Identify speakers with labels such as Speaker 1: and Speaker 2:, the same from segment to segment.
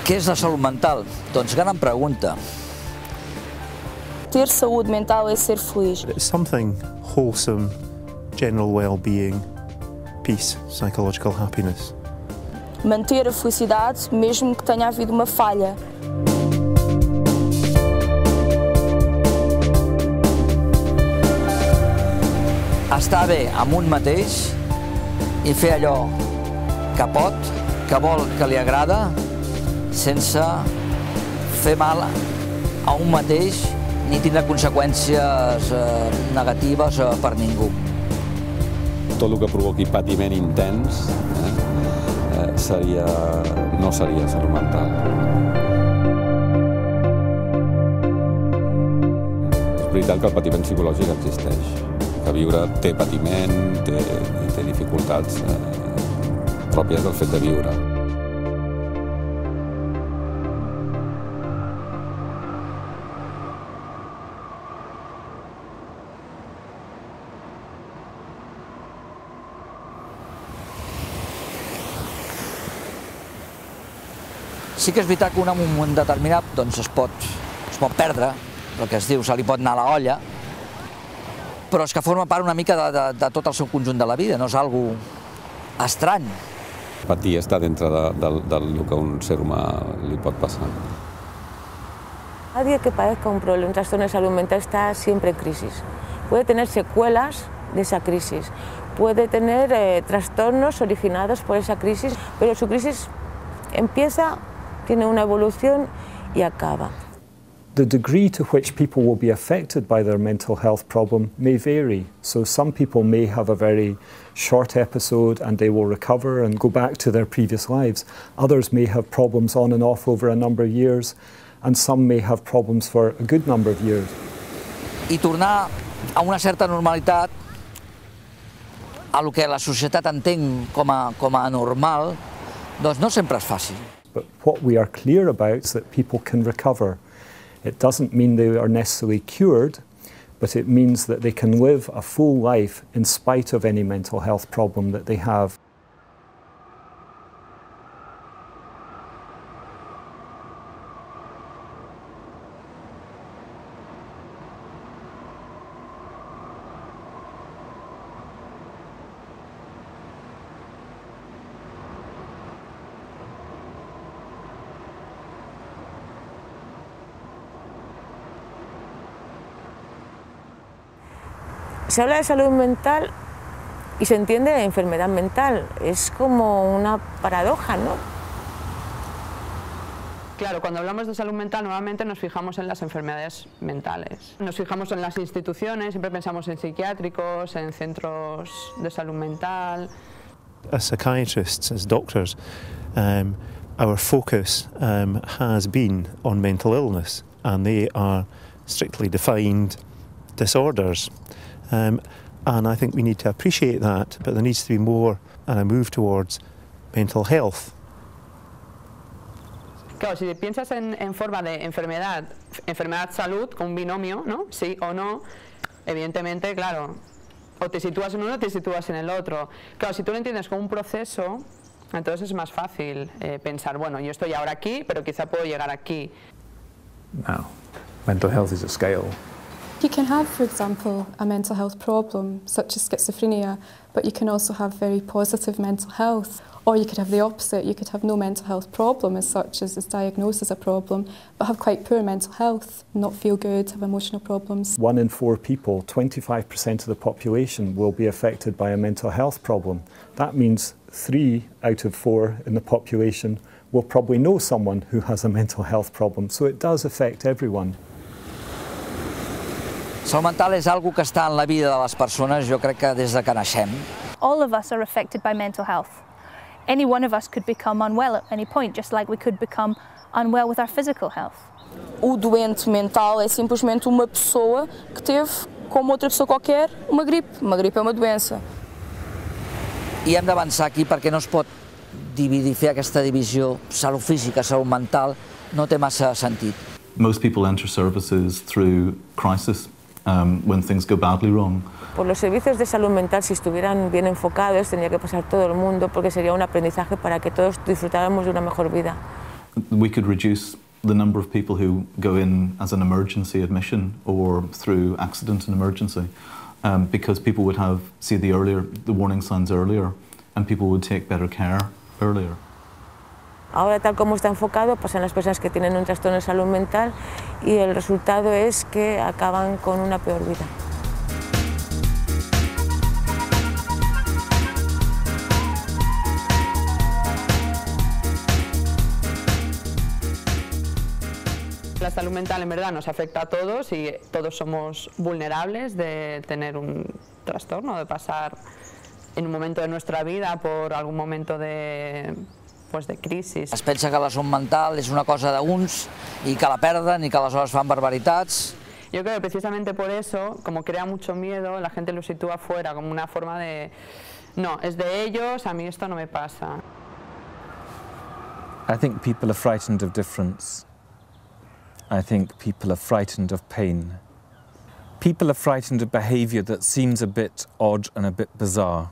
Speaker 1: Què és la salut mental? Doncs gran pregunta.
Speaker 2: Ter saúde mental é ser feliz.
Speaker 3: It's something wholesome, general well-being, peace, psychological happiness.
Speaker 2: Manter a felicidade mesmo que tenha havido uma falha.
Speaker 1: Estar bé amb un mateix i fer allò que pot, que vol, que li agrada, sense fer mal a un mateix ni tindre conseqüències negatives per ningú.
Speaker 4: Tot el que provoqui patiment intens no seria salut mental. És veritat que el patiment psicològic existeix, que viure té patiment i té dificultats pròpies del fet de viure.
Speaker 1: Sí que és veritat que un en un moment determinat doncs es pot perdre, el que es diu, se li pot anar a la olla, però és que forma part una mica de tot el seu conjunt de la vida, no és algo estrany.
Speaker 4: Patir està dintre del que a un ser humà li pot passar.
Speaker 5: Cada día que padezca un problema, un trastorno de salud mental, está siempre en crisis. Puede tener secuelas de esa crisis, puede tener trastornos originados por esa crisis, pero su crisis empieza, tiene una evolución y acaba.
Speaker 6: The degree to which people will be affected by their mental health problem may vary. So some people may have a very short episode and they will recover and go back to their previous lives. Others may have problems on and off over a number of years, and some may have problems for a good number of years.
Speaker 1: I tornar a una certa normalitat, a lo que la societat entén com a normal, doncs no sempre és fàcil.
Speaker 6: But what we are clear about is that people can recover. It doesn't mean they are necessarily cured, but it means that they can live a full life in spite of any mental health problem that they have.
Speaker 5: Se habla de salud mental y se entiende de enfermedad mental. Es como una paradoja, ¿no?
Speaker 7: Claro, cuando hablamos de salud mental normalmente nos fijamos en las enfermedades mentales. Nos fijamos en las instituciones, siempre pensamos en psiquiátricos, en centros de salud mental.
Speaker 3: As psychiatrists, as doctors, our focus has been on mental illness, and they are strictly defined disorders. And I think we need to appreciate that, but there needs to be more and a move towards mental health.
Speaker 7: Claro, si piensas en forma de enfermedad-salud, con un binomio, ¿no? Sí o no, evidentemente, claro, o te sitúas en uno o te sitúas en el otro. Claro, si tú lo entiendes como un proceso, entonces es más fácil pensar, bueno, yo estoy ahora aquí, pero quizá puedo llegar aquí.
Speaker 8: Now, mental health is a scale.
Speaker 9: You can have, for example, a mental health problem, such as schizophrenia, but you can also have very positive mental health. Or you could have the opposite, you could have no mental health problem as such as is diagnosed as a problem, but have quite poor mental health, not feel good, have emotional problems.
Speaker 6: 1 in 4 people, 25% of the population, will be affected by a mental health problem. That means 3 out of 4 in the population will probably know someone who has a mental health problem, so it does affect everyone.
Speaker 1: Salut mental és algo que està en la vida de les persones, jo crec que des de que naixem.
Speaker 10: All of us are affected by mental health. Any one of us could become unwell at any point, just like we could become unwell with our physical health.
Speaker 2: O doente mental é simplesmente uma pessoa que teve, como outra pessoa qualquer, uma gripe. Uma gripe é uma doença.
Speaker 1: I hem d'avançar aquí perquè no es pot dividir, fer aquesta divisió salut física, salut mental, no té massa sentit.
Speaker 11: Most people enter services through crisis. When things go badly wrong.
Speaker 5: Por los servicios de salud mental, si estuvieran bien enfocados, tendría que pasar todo el mundo, porque sería un aprendizaje para que todos disfrutáramos de una mejor vida.
Speaker 11: We could reduce the number of people who go in as an emergency admission or through accident and emergency, because people would see the warning signs earlier, and people would take better care earlier.
Speaker 5: Ahora, tal como está enfocado, pasan las personas que tienen un trastorno de salud mental y el resultado es que acaban con una peor vida.
Speaker 7: La salud mental en verdad nos afecta a todos y todos somos vulnerables de tener un trastorno, de pasar en un momento de nuestra vida por algún momento de crisis.
Speaker 1: Es pensa que la salut mental és una cosa d'uns i que la perden i que aleshores fan barbaritats.
Speaker 7: Yo creo que precisamente por eso, como crea mucho miedo, la gente lo sitúa fuera como una forma de no, es de ellos, a mí esto no me pasa.
Speaker 12: I think people are frightened of difference. I think people are frightened of pain. People are frightened of behaviour that seems a bit odd and a bit bizarre.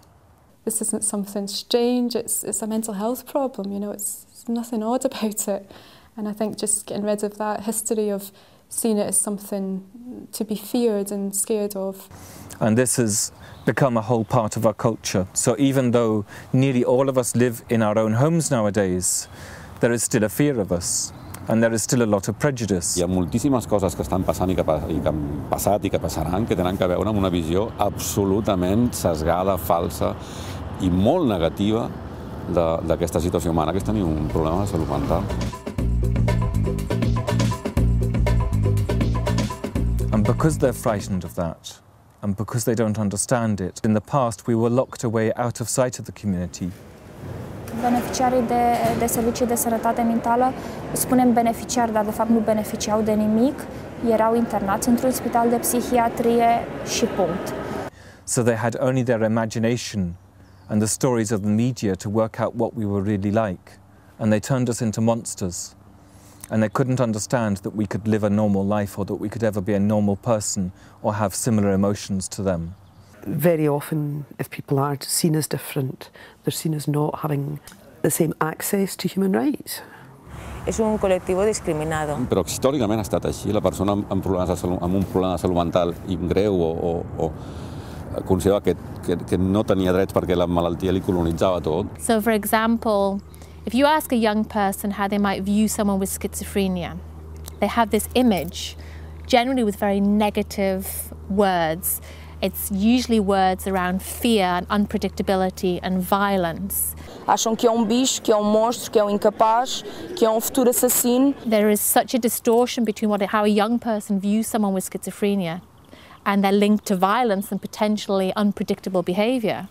Speaker 9: This isn't something strange, it's a mental health problem, you know, it's nothing odd about it. And I think just getting rid of that history of seeing it as something to be feared and scared of.
Speaker 12: And this has become a whole part of our culture. So even though nearly all of us live in our own homes nowadays, there is still a fear of us. And there is still a lot of prejudice.
Speaker 4: Hi ha moltíssimes coses que estan passant i que han passat i que passaran que tenen que veure amb una visió absolutament sesgada, falsa i molt negativa d'aquesta situació humana, que és tenir un problema de salut mental.
Speaker 12: And because they're frightened of that, and because they don't understand it, in the past we were locked away out of sight of the community.
Speaker 10: Beneficiarii de servicii de sănătate mentală, spunem beneficiari, dar de fapt nu beneficiau de nimic, erau internați într-un spital de psihiatrie și punct.
Speaker 12: So they had only their imagination and the stories of the media to work out what we were really like, and they turned us into monsters. And they couldn't understand that we could live a normal life or that we could ever be a normal person or have similar emotions to them.
Speaker 13: Very often, if people are seen as different, they're seen as not having the same access to human rights.
Speaker 5: És un col·lectiu discriminado.
Speaker 4: Però històricament ha estat així. La persona amb un problema de salut mental greu o considerava que no tenia drets perquè la malaltia li colonitzava tot.
Speaker 10: So, for example, if you ask a young person how they might view someone with schizophrenia, they have this image, generally with very negative words. It's usually words around fear and unpredictability and violence.
Speaker 2: Acham que é bicho, que é monstro, que é incapaz, que é futuro assassino.
Speaker 10: There is such a distortion between how a young person views someone with schizophrenia and they're linked to violence and potentially unpredictable behaviour,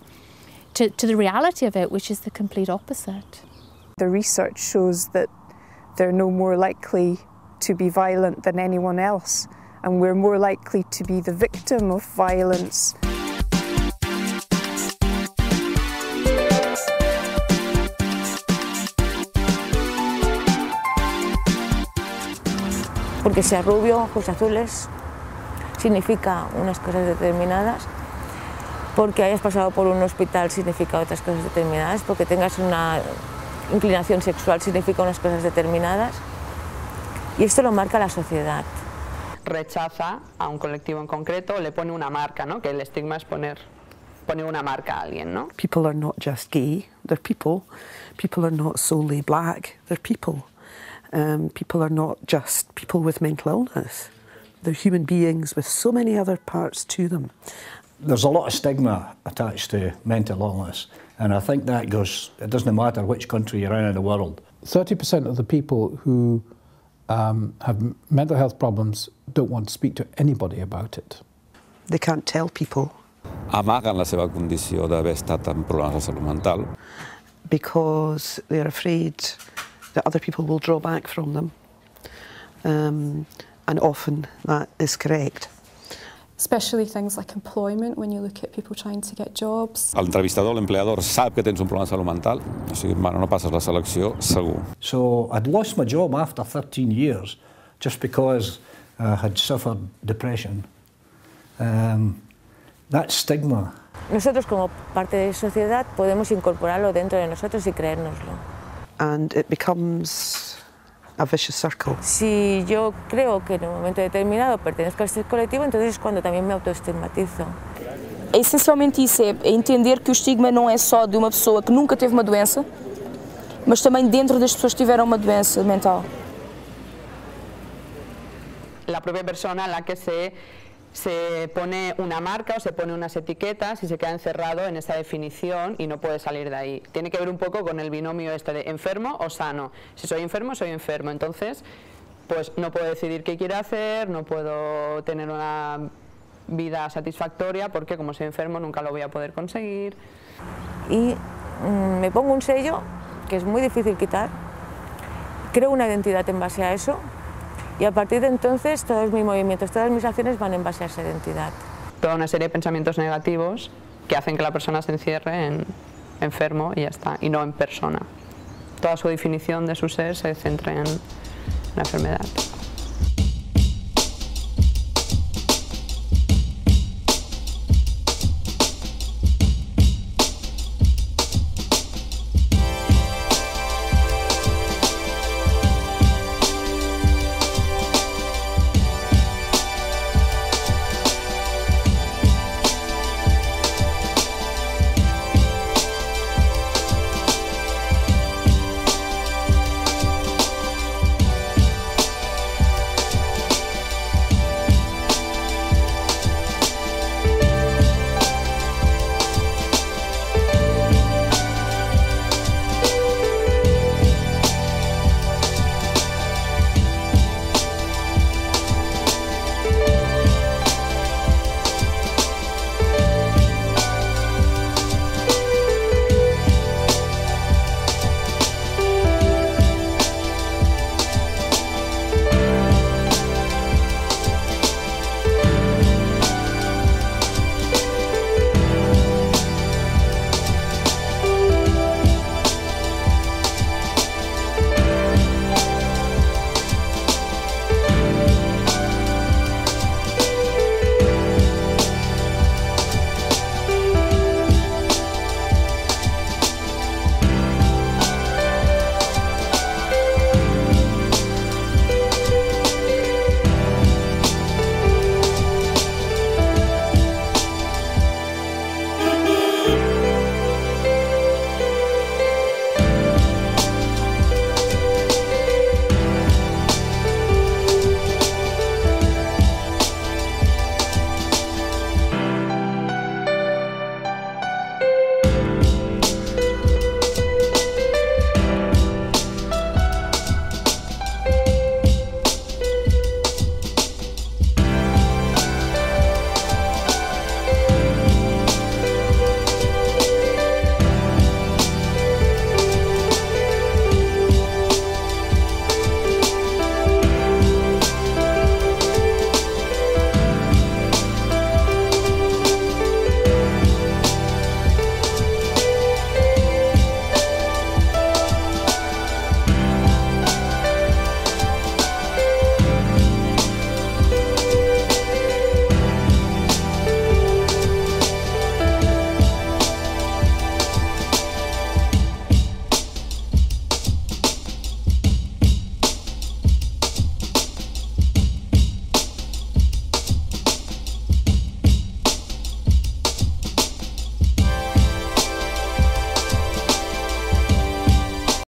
Speaker 10: to the reality of it, which is the complete opposite.
Speaker 14: The research shows that they're no more likely to be violent than anyone else. And we're more likely to be the victim of violence.
Speaker 5: Porque seas rubio, ojos azules, significa unas cosas determinadas. Porque hayas pasado por un hospital significa otras cosas determinadas. Porque tengas una inclinación sexual significa unas cosas determinadas. Y esto lo marca la sociedad.
Speaker 7: Rechaza a un colectivo en concreto, le pone una marca, ¿no? Que el estigma es poner una marca a alguien, ¿no?
Speaker 13: People are not just gay, they're people. People are not solely black, they're people. People are not just people with mental illness. They're human beings with so many other parts to them.
Speaker 15: There's a lot of stigma attached to mental illness, and I think that goes, it doesn't matter which country you're in the world.
Speaker 8: 30% of the people who have mental health problems don't want to speak to anybody about it.
Speaker 13: They can't tell people.
Speaker 4: Amaguen la seva condició d'haver estat amb problemes de salut mental.
Speaker 13: Because they're afraid that other people will draw back from them. And often that is correct.
Speaker 9: Especially things like employment, when you look at people trying to get jobs.
Speaker 4: L'entrevistador, l'empleador, sap que tens un problema de salut mental, o sigui, no passes la selecció, segur.
Speaker 15: So I'd lost my job after 13 years just because I had suffered depression. That stigma.
Speaker 5: Nosotros como parte de la sociedad podemos incorporarlo dentro de nosotros y creérnoslo.
Speaker 13: And it becomes a vicious circle.
Speaker 5: Si yo creo que en un momento determinado pertenezco a este colectivo, entonces es cuando también me autoestigmatizo.
Speaker 2: É essencialmente isso, é entender que o estigma não é só de uma pessoa que nunca teve uma doença, mas também dentro das pessoas que tiveram uma doença mental.
Speaker 7: La propia persona a la que se pone una marca o se pone unas etiquetas y se queda encerrado en esa definición y no puede salir de ahí. Tiene que ver un poco con el binomio este de enfermo o sano. Si soy enfermo, soy enfermo. Entonces, pues no puedo decidir qué quiero hacer, no puedo tener una vida satisfactoria porque como soy enfermo nunca lo voy a poder conseguir.
Speaker 5: Y me pongo un sello que es muy difícil quitar, creo una identidad en base a eso y a partir de entonces todos mis movimientos, todas mis acciones van en base a esa identidad.
Speaker 7: Toda una serie de pensamientos negativos que hacen que la persona se encierre en enfermo y ya está, y no en persona. Toda su definición de su ser se centra en la enfermedad.